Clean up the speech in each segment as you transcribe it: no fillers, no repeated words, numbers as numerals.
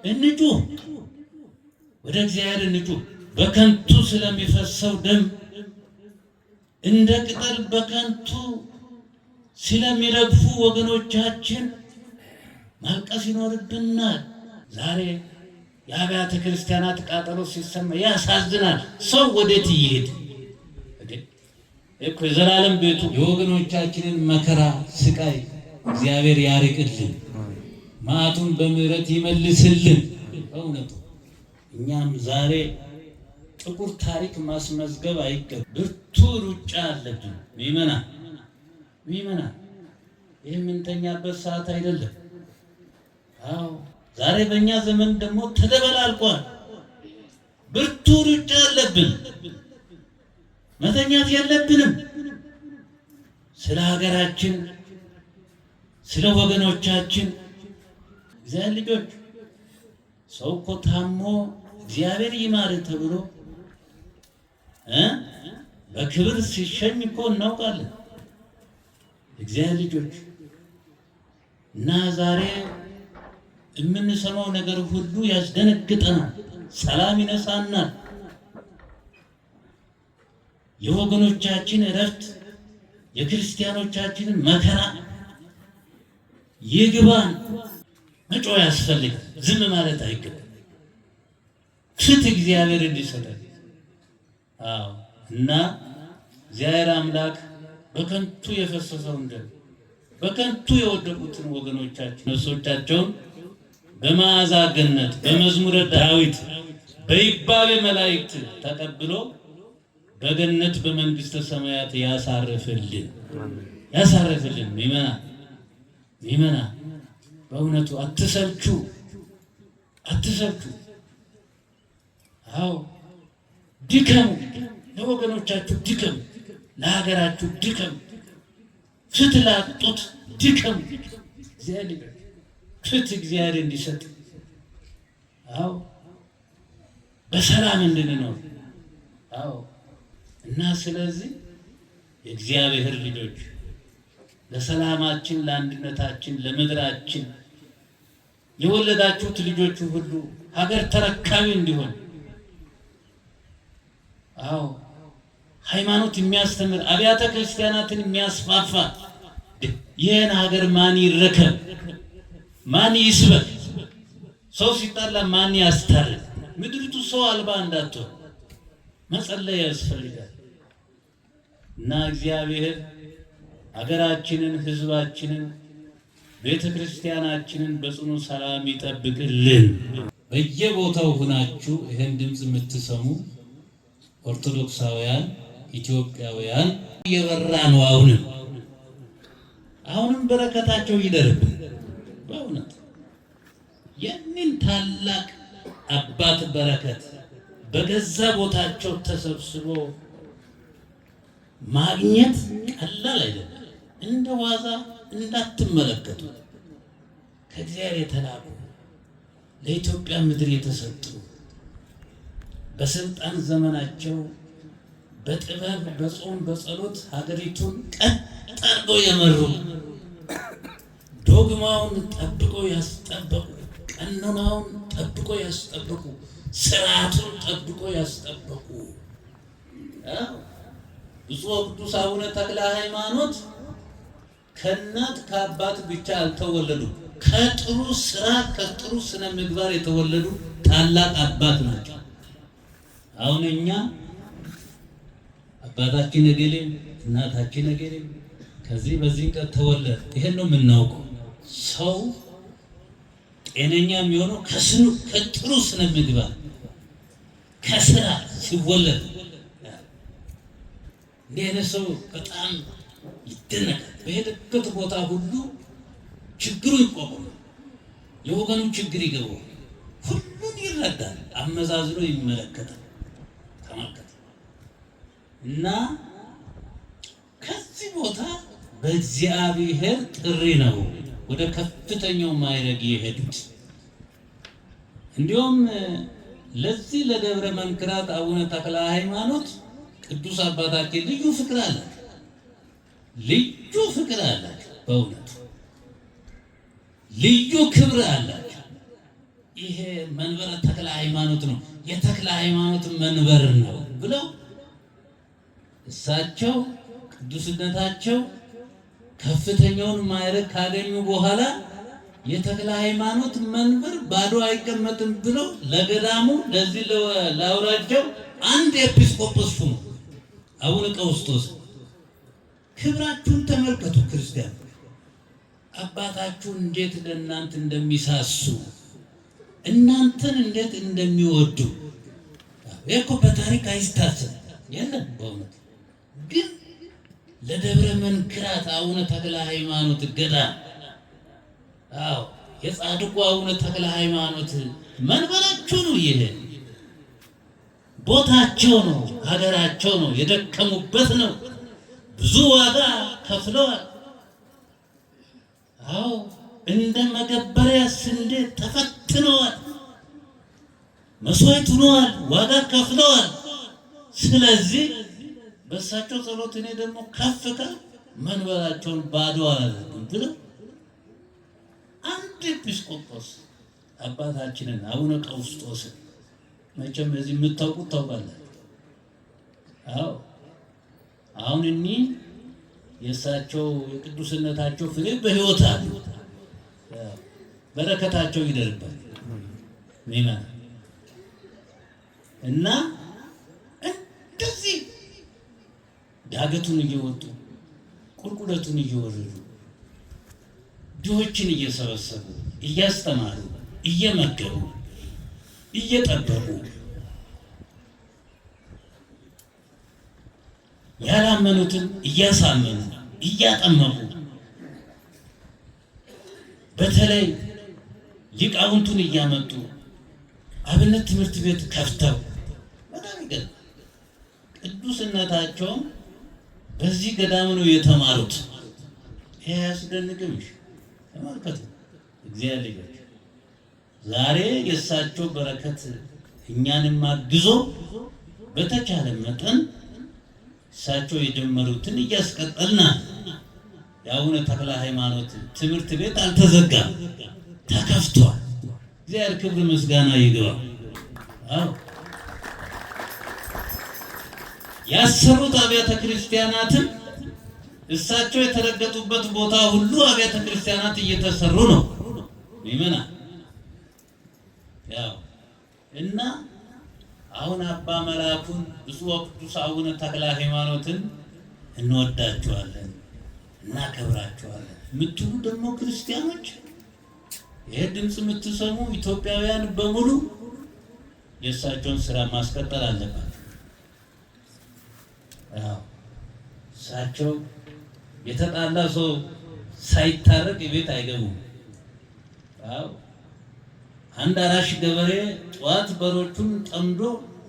እንጩህ፣ ወደ እግዚአብሔር እንጩህ። በከንቱ ስለሚፈሰው ደም እንደ ቅጠል በከንቱ ስለሚረግፉ ወገኖቻችን ማልቀስ ይኖርብናል። ዛሬ የአብያተ ክርስቲያናት ቃጠሎ ሲሰማ ያሳዝናል። ሰው ወዴት ይሄድ እኮ? የዘላለም ቤቱ የወገኖቻችንን መከራ ስቃይ እግዚአብሔር ያርቅልን፣ መዓቱን በምህረት ይመልስልን። በእውነቱ እኛም ዛሬ ጥቁር ታሪክ ማስመዝገብ አይገባም። ብርቱ ሩጫ አለብን። ምእመናን ይህ የምንተኛበት ሰዓት አይደለም። አዎ ዛሬ በእኛ ዘመን ደግሞ ተደበላልቋል። ብርቱ ሩጫ አለብን። መተኛት የለብንም። ስለ ሀገራችን፣ ስለ ወገኖቻችን እግዚአብሔር ልጆች፣ ሰው እኮ ታሞ እግዚአብሔር ይማር ተብሎ በክብር ሲሸኝ እኮ እናውቃለን። እግዚአብሔር ልጆች እና ዛሬ የምንሰማው ነገር ሁሉ ያስደነግጠናል፣ ሰላም ይነሳናል። የወገኖቻችን እረፍት፣ የክርስቲያኖቻችንን መከራ ይግባን። መጮህ ያስፈልጋል። ዝም ማለት አይገባም። ፍትህ እግዚአብሔር እንዲሰጠን። አዎ እና እግዚአብሔር አምላክ በከንቱ የፈሰሰውን ደም በከንቱ የወደቁትን ወገኖቻችን ነፍሶቻቸውን በመዓዛ ገነት በመዝሙረ ዳዊት በይባቤ መላእክት ተቀብሎ በገነት በመንግስተ ሰማያት ያሳርፍልን። ምእመናን በእውነቱ አትሰልቹ። አዎ ድከሙ፣ ለወገኖቻችሁ ድከሙ፣ ለሀገራችሁ ድከሙ፣ ፍትህ ላጡት ድከሙ። ፍትህ እግዚአብሔር እንዲሰጥ፣ አዎ በሰላም እንድንኖር። አዎ እና ስለዚህ የእግዚአብሔር ልጆች ለሰላማችን፣ ለአንድነታችን፣ ለምድራችን የወለዳችሁት ልጆቹ ሁሉ ሀገር ተረካቢ እንዲሆን፣ አዎ ሃይማኖት የሚያስተምር አብያተ ክርስቲያናትን የሚያስፋፋ ይህን ሀገር ማን ይረከብ? ማን ይስበክ? ሰው ሲጣላ ማን ያስታርቅ? ምድሪቱ ሰው አልባ እንዳትሆን መጸለይ ያስፈልጋል። እና እግዚአብሔር ሀገራችንን፣ ህዝባችንን፣ ቤተ ክርስቲያናችንን በጽኑ ሰላም ይጠብቅልን። በየቦታው ሆናችሁ ይህን ድምፅ የምትሰሙ ኦርቶዶክሳውያን ኢትዮጵያውያን እየበራ ነው። አሁንም በረከታቸው ይደርብን። በእውነት የምን ታላቅ አባት በረከት በገዛ ቦታቸው ተሰብስቦ ማግኘት ቀላል አይደለም። እንደ ዋዛ እንዳትመለከቱ። ከእግዚአብሔር የተላኩ ለኢትዮጵያ ምድር የተሰጡ በስልጣን ዘመናቸው በጥበብ በጾም በጸሎት ሀገሪቱን ቀጥ አድርገው የመሩ፣ ዶግማውን ጠብቆ ያስጠበቁ፣ ቀኖናውን ጠብቆ ያስጠበቁ፣ ስርዓቱን ጠብቆ ያስጠበቁ ብፁዕ ወቅዱስ አቡነ ተክለ ሃይማኖት ከእናት ከአባት ብቻ አልተወለዱም። ከጥሩ ስራ ከጥሩ ስነ ምግባር የተወለዱ ታላቅ አባት ናቸው። አሁን እኛ አባታችን እገሌ እናታችን እገሌ ከዚህ በዚህ ቀን ተወለደ፣ ይሄን ነው የምናውቀው። ሰው ጤነኛ የሚሆነው ከጥሩ ስነ ምግባር ከስራ ሲወለድ። እንዲህ አይነት ሰው በጣም ይደነቃል። በሄደበት ቦታ ሁሉ ችግሩ ይቋቋማል። የወገኑ ችግር ይገባል። ሁሉን ይረዳል። አመዛዝኖ ይመለከታል። ተመልከት እና ከዚህ ቦታ በእግዚአብሔር ጥሪ ነው ወደ ከፍተኛው ማዕረግ የሄዱት። እንዲሁም ለዚህ ለደብረ መንክራት አቡነ ተክለ ሃይማኖት ቅዱስ አባታችን ልዩ ፍቅር አላቸው። በእውነት ልዩ ክብር አላቸው። ይሄ መንበረ ተክለ ሃይማኖት ነው፣ የተክለ ሃይማኖት መንበር ነው ብለው እሳቸው ቅዱስነታቸው ከፍተኛውን ማዕረግ ካገኙ በኋላ የተክለ ሃይማኖት መንበር ባዶ አይቀመጥም ብለው ለገዳሙ ለዚህ ለአውራጃው አንድ ኤጲስቆጶስ ሹሙ አቡነ ቀውስጦስ። ክብራችሁን ተመልከቱ ክርስቲያን፣ አባታችሁ እንዴት ለእናንተ እንደሚሳሱ እናንተን እንዴት እንደሚወዱ እኮ በታሪክ አይታሰብ የለም። በእውነት ግን ለደብረ መንክራት አቡነ ተክለ ሃይማኖት ገዳም የጻድቁ አቡነ ተክለ ሃይማኖት መንበራቸው ነው። ይሄ ቦታቸው ነው፣ ሀገራቸው ነው፣ የደከሙበት ነው። ብዙ ዋጋ ከፍለዋል። እንደ መገበሪያ ስንዴ ተፈትነዋል፣ መስዋዕት ሆነዋል፣ ዋጋ ከፍለዋል። ስለዚህ በእሳቸው ጸሎት እኔ ደግሞ ከፍ መንበራቸውን ባዶ አላደርግም ብለው አንድ ኤጲስቆጶስ አባታችንን አቡነ ቀውስጦስን መቼም በዚህ የምታውቁት ታውቃላችሁ። አሁን እኒህ የእሳቸው የቅዱስነታቸው ፍሬ በሕይወት አሉ። በረከታቸው ይደርባል ሚመና እና እንደዚህ ዳገቱን እየወጡ ቁልቁለቱን እየወረዱ ድሆችን እየሰበሰቡ እያስተማሩ እየመገቡ እየጠበቁ ያላመኑትን እያሳመኑ እያጠመቁ በተለይ ሊቃውንቱን እያመጡ አብነት ትምህርት ቤት ከፍተው በጣም ይገርም። ቅዱስነታቸውም በዚህ ገዳም ነው የተማሩት። ይሄ ያስደንቅምሽ ተመልከቱ። እግዚአብሔር ልጆች ዛሬ የእሳቸው በረከት እኛንም አግዞ በተቻለ መጠን እሳቸው የጀመሩትን እያስቀጠልና የአቡነ ተክለ ሃይማኖት ትምህርት ቤት አልተዘጋም፣ ተከፍቷል። እግዚአብሔር ክብር ምስጋና ይግባው። ያሰሩት አብያተ ክርስቲያናትን እሳቸው የተረገጡበት ቦታ ሁሉ አብያተ ክርስቲያናት እየተሰሩ ነው ይመና እና አሁን አባ መላኩን ብፁዕ ወቅዱስ አቡነ ተክለ ሃይማኖትን እንወዳቸዋለን እናከብራቸዋለን የምትሉ ደግሞ ክርስቲያኖች፣ ይሄ ድምፅ የምትሰሙ ኢትዮጵያውያን በሙሉ የእሳቸውን ስራ ማስቀጠል አለባቸው። እሳቸው የተጣላ ሰው ሳይታረቅ ቤት አይገቡም። አንድ አራሽ ገበሬ ጠዋት በሮቹን ጠምዶ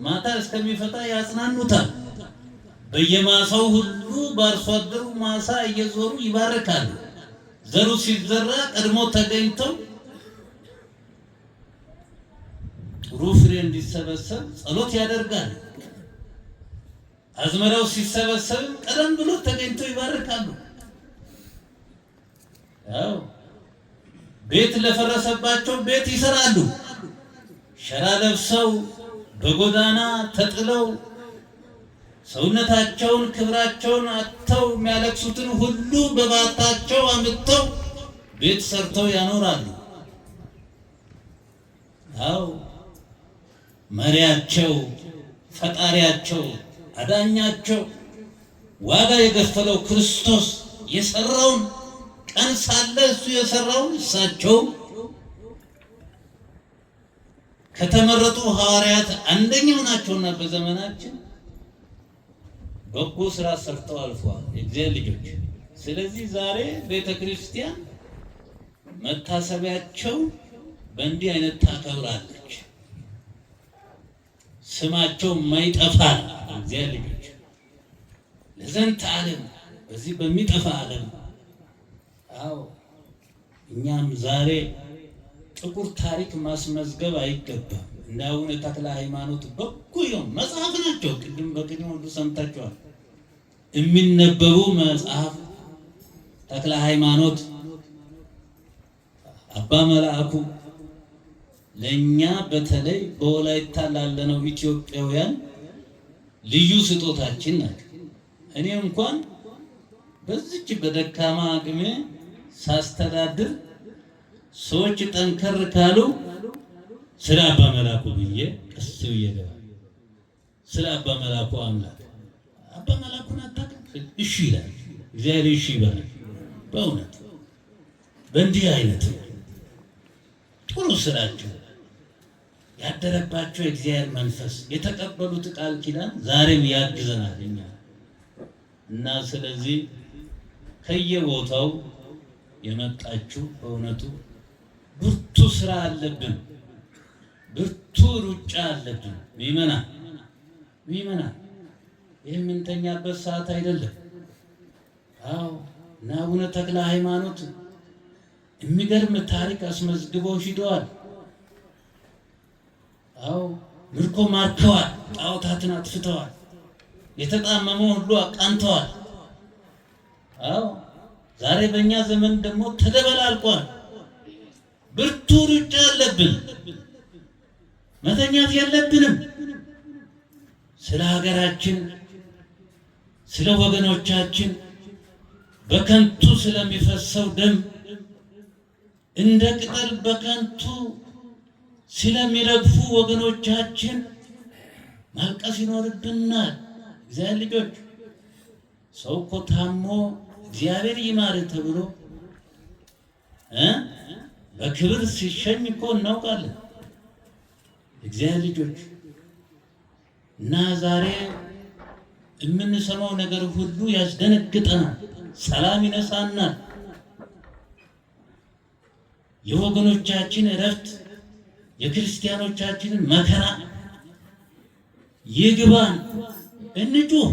ማታ እስከሚፈታ ያጽናኑታል። በየማሳው ሁሉ በአርሶ አደሩ ማሳ እየዞሩ ይባርካሉ። ዘሩ ሲዘራ ቀድሞ ተገኝተው ጥሩ ፍሬ እንዲሰበሰብ ጸሎት ያደርጋሉ። አዝመራው ሲሰበሰብ ቀደም ብሎ ተገኝተው ይባርካሉ። ቤት ለፈረሰባቸው ቤት ይሰራሉ። ሸራ ለብሰው በጎዳና ተጥለው ሰውነታቸውን ክብራቸውን አጥተው የሚያለቅሱትን ሁሉ በባታቸው አምጥተው ቤት ሰርተው ያኖራሉ። መሪያቸው፣ ፈጣሪያቸው፣ አዳኛቸው ዋጋ የከፈለው ክርስቶስ የሰራውን ቀን ሳለ እሱ የሰራውን እሳቸው ከተመረጡ ሐዋርያት አንደኛው ናቸውና በዘመናችን በጎ ስራ ሰርተው አልፈዋል የእግዚአብሔር ልጆች። ስለዚህ ዛሬ ቤተክርስቲያን መታሰቢያቸው በእንዲህ አይነት ታከብራለች። ስማቸው የማይጠፋ እግዚአብሔር ልጆች ለዘንተ ዓለም በዚህ በሚጠፋ ዓለም እኛም ዛሬ ጥቁር ታሪክ ማስመዝገብ አይገባም። እንደ አቡነ ተክለ ሃይማኖት በጎ መጽሐፍ ናቸው። ቅድም በቅድም ሁሉ ሰምታችኋል። የሚነበቡ መጽሐፍ ተክለ ሃይማኖት፣ አባ መልአኩ፣ ለኛ በተለይ በወላይታ ላለነው ኢትዮጵያውያን ልዩ ስጦታችን ናቸው። እኔ እንኳን በዚች በደካማ አቅሜ ሳስተዳድር ሰዎች ጠንከር ካሉ ስለ አባ መላኩ ብዬ ቀስ ብዬ ገባለሁ። ስለ አባ መላኩ አምላክ አባ መላኩን አታውቅም? እሺ ይላል እግዚአብሔር፣ እሺ ይበላል። በእውነት በእንዲህ አይነት ጥሩ ስራቸው ያደረባቸው የእግዚአብሔር መንፈስ የተቀበሉት ቃል ኪዳን ዛሬም ያግዘናል እኛ እና ስለዚህ ከየቦታው የመጣችሁ በእውነቱ ብርቱ ስራ አለብን፣ ብርቱ ሩጫ አለብን። ሚመና ይህ የምንተኛበት ሰዓት አይደለም። አዎ እና አቡነ ተክለ ሃይማኖት የሚገርም ታሪክ አስመዝግበው ሂደዋል። አዎ ምርኮ ማርከዋል፣ ጣዖታትን አጥፍተዋል፣ የተጣመመው ሁሉ አቃንተዋል። አዎ ዛሬ በእኛ ዘመን ደግሞ ተደበላልቋል። ብርቱ ሩጫ አለብን፣ መተኛት የለብንም። ስለ ሀገራችን፣ ስለ ወገኖቻችን በከንቱ ስለሚፈሰው ደም እንደ ቅጠል በከንቱ ስለሚረግፉ ወገኖቻችን ማልቀስ ይኖርብናል። እግዚአብሔር ልጆች፣ ሰው እኮ ታሞ እግዚአብሔር ይማር ተብሎ በክብር ሲሸኝ እኮ እናውቃለን። እግዚአብሔር ልጆች እና ዛሬ የምንሰማው ነገር ሁሉ ያስደነግጠናል፣ ሰላም ይነሳናል። የወገኖቻችን እረፍት፣ የክርስቲያኖቻችንን መከራ ይግባን። እንጩህ፣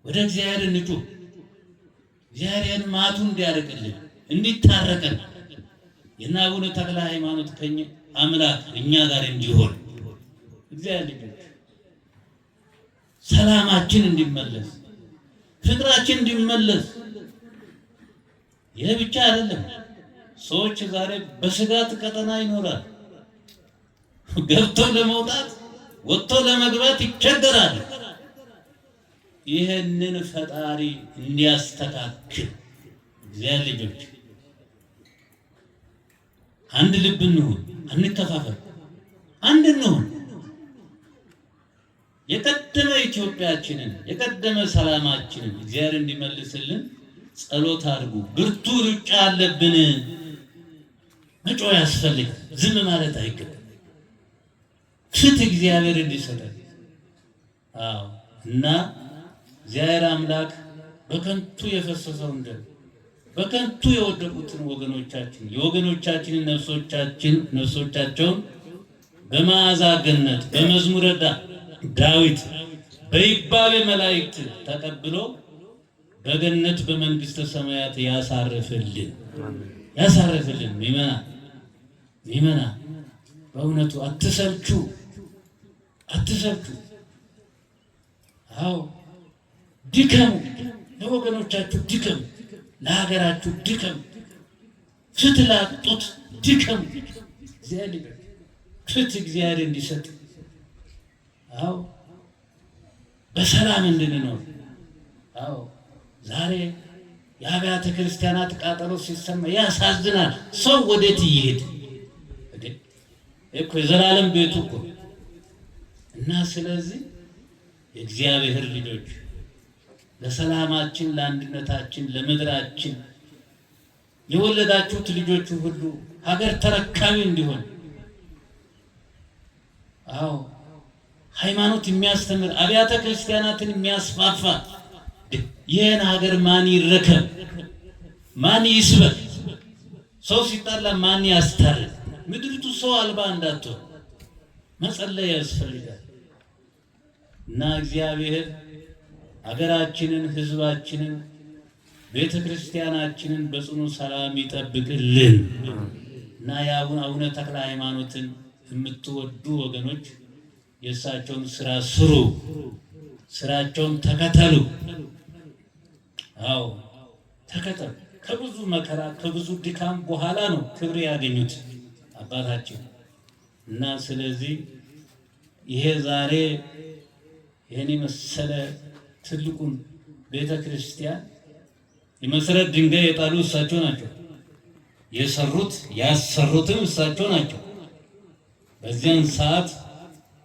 ወደ እግዚአብሔር እንጩህ። እግዚአብሔር ማቱ እንዲያርቅልን እንዲታረቀን የእነ አቡነ ተክለ ሃይማኖት ከኛ አምላክ እኛ ጋር እንዲሆን እግዚአብሔር ልጆች ሰላማችን እንዲመለስ፣ ፍቅራችን እንዲመለስ። ይህ ብቻ አይደለም። ሰዎች ዛሬ በስጋት ቀጠና ይኖራል። ገብቶ ለመውጣት ወጥቶ ለመግባት ይቸገራል። ይህንን ፈጣሪ እንዲያስተካክል እግዚአብሔር ልጆች አንድ ልብ እንሁን፣ አንከፋፈል፣ አንድ እንሁን። የቀደመ ኢትዮጵያችንን የቀደመ ሰላማችንን እግዚአብሔር እንዲመልስልን ጸሎት አድርጉ። ብርቱ ሩጫ አለብን። መጮህ ያስፈልጋል። ዝም ማለት አይገባም። ፍትህ እግዚአብሔር እንዲሰጠን። አዎ እና እግዚአብሔር አምላክ በከንቱ ደም በከንቱ የወደቁትን የወገኖቻችንን ነፍሶቻቸውን በመዓዛ ገነት በመዝሙረ ዳዊት በይባቤ መላእክት ተቀብሎ በገነት በመንግስተ ሰማያት ያሳርፍልን። ሚመና በእውነቱ አትሰልቹ። አዎ ድከሙ፣ ለወገኖቻችሁ ድከሙ፣ ለሀገራችሁ ድከሙ፣ ፍትህ ላጡት ድከሙ። ፍትህ እግዚአብሔር እንዲሰጥ፣ አዎ በሰላም እንድንኖር። አዎ ዛሬ የአብያተ ክርስቲያናት ቃጠሎ ሲሰማ ያሳዝናል። ሰው ወዴት ይሄድ እኮ የዘላለም ቤቱ እኮ እና ስለዚህ የእግዚአብሔር ልጆች ለሰላማችን፣ ለአንድነታችን፣ ለምድራችን የወለዳችሁት ልጆቹ ሁሉ ሀገር ተረካቢ እንዲሆን፣ አዎ ሃይማኖት የሚያስተምር አብያተ ክርስቲያናትን የሚያስፋፋ ይህን ሀገር ማን ይረከብ? ማን ይስበክ? ሰው ሲጣላ ማን ያስታርቅ? ምድሪቱ ሰው አልባ እንዳትሆን መጸለይ ያስፈልጋል እና እግዚአብሔር ሀገራችንን፣ ህዝባችንን፣ ቤተ ክርስቲያናችንን በጽኑ ሰላም ይጠብቅልን እና አቡነ ተክለ ሃይማኖትን የምትወዱ ወገኖች የእሳቸውን ስራ ስሩ፣ ስራቸውን ተከተሉ። አዎ ተከተሉ። ከብዙ መከራ ከብዙ ድካም በኋላ ነው ክብር ያገኙት አባታችን። እና ስለዚህ ይሄ ዛሬ ይሄን የመሰለ ትልቁን ቤተ ክርስቲያን የመሰረት ድንጋይ የጣሉ እሳቸው ናቸው። የሰሩት ያሰሩትም እሳቸው ናቸው። በዚያን ሰዓት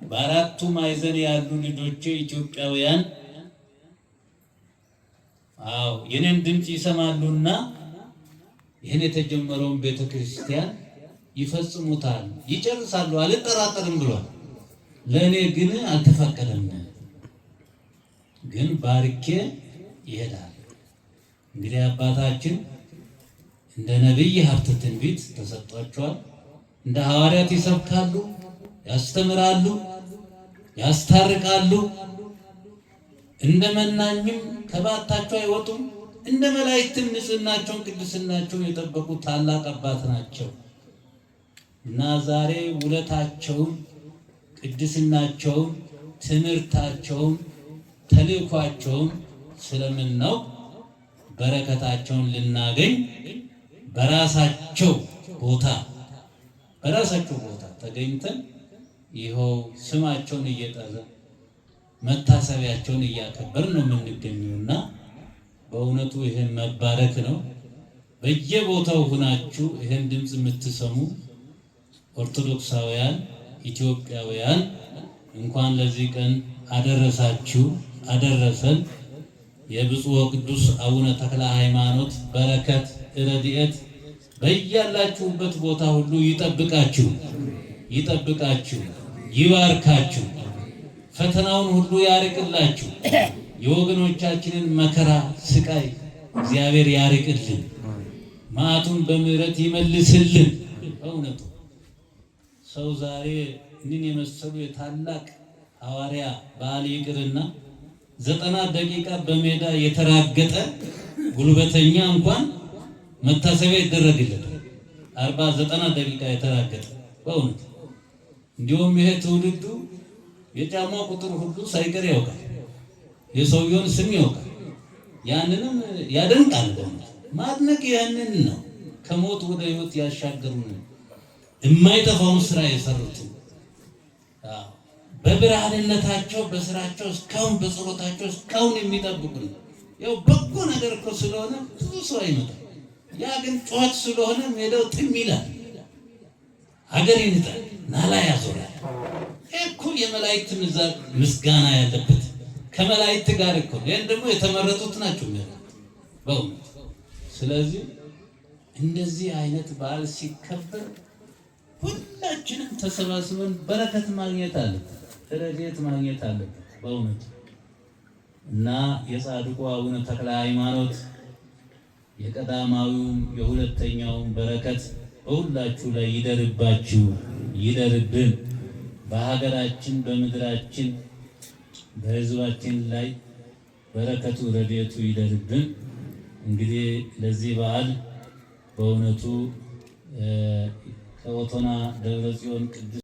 በአራቱ ማዕዘን ያሉ ልጆቼ ኢትዮጵያውያን የኔን ድምፅ ይሰማሉና ይህን የተጀመረውን ቤተ ክርስቲያን ይፈጽሙታል፣ ይጨርሳሉ፣ አልጠራጠርም ብሏል። ለእኔ ግን አልተፈቀደም፣ ግን ባርኬ ይሄዳል። እንግዲህ አባታችን እንደ ነቢይ ሀብተ ትንቢት ተሰጥቷቸዋል። እንደ ሐዋርያት ይሰብካሉ፣ ያስተምራሉ፣ ያስታርቃሉ። እንደ መናኝም ከባታቸው አይወጡም። እንደ መላእክትም ንጽህናቸውን ቅድስናቸውን የጠበቁ ታላቅ አባት ናቸው እና ዛሬ ውለታቸውን፣ ቅድስናቸውን፣ ትምህርታቸውን፣ ተልእኳቸውን ስለምናውቅ በረከታቸውን ልናገኝ በራሳቸው ቦታ ተገኝተን ይኸው ስማቸውን እየጠራን መታሰቢያቸውን እያከበርን ነው የምንገኘውና በእውነቱ ይሄን መባረክ ነው። በየቦታው ሆናችሁ ይሄን ድምፅ የምትሰሙ ኦርቶዶክሳውያን ኢትዮጵያውያን እንኳን ለዚህ ቀን አደረሳችሁ አደረሰን። የብፁዕ ወቅዱስ አቡነ ተክለ ሃይማኖት በረከት ረድኤት በያላችሁበት ቦታ ሁሉ ይጠብቃችሁ፣ ይባርካችሁ፣ ፈተናውን ሁሉ ያርቅላችሁ። የወገኖቻችንን መከራ ስቃይ እግዚአብሔር ያርቅልን፣ መዓቱን በምህረት ይመልስልን። በእውነቱ ሰው ዛሬ እንን የመሰሉ የታላቅ ሐዋርያ በዓል ይቅርና 90 ደቂቃ በሜዳ የተራገጠ ጉልበተኛ እንኳን መታሰቢያ ይደረግለታል። 90 ደቂቃ የተራገጠ በእውነት እንዲሁም ይሄ ትውልዱ የጫማ ቁጥር ሁሉ ሳይቀር ያውቃል፣ የሰውየውን ስም ያውቃል። ያንንም ያደንቃል። ማድነቅ ያንን ነው። ከሞት ወደ ሕይወት ያሻገሩን የማይጠፋውን ስራ የሰሩት በብርሃንነታቸው በስራቸው እስካሁን በጸሎታቸው እስካሁን የሚጠብቁን ያው በጎ ነገር እኮ ስለሆነ ብዙ ሰው አይመጣም። ያ ግን ጩኸት ስለሆነ ሜዳው ጥም ይላል፣ ሀገር ይንጣል፣ ናላ ያዞራል። እኮ የመላእክት ምስጋና ያለበት ከመላእክት ጋር እኮ ይሄን ደግሞ የተመረጡት ናቸው በእውነት። ስለዚህ እንደዚህ አይነት በዓል ሲከበር ሁላችንም ተሰባስበን በረከት ማግኘት አለብን፣ ረድኤት ማግኘት አለብን በእውነት እና የጻድቁ አቡነ ተክለ ሃይማኖት የቀዳማዊውም የሁለተኛውም በረከት በሁላችሁ ላይ ይደርባችሁ፣ ይደርብን። በሀገራችን በምድራችን በሕዝባችን ላይ በረከቱ ረድኤቱ ይደርብን። እንግዲህ ለዚህ በዓል በእውነቱ ከኦቶና ደብረ ጽዮን ቅዱስ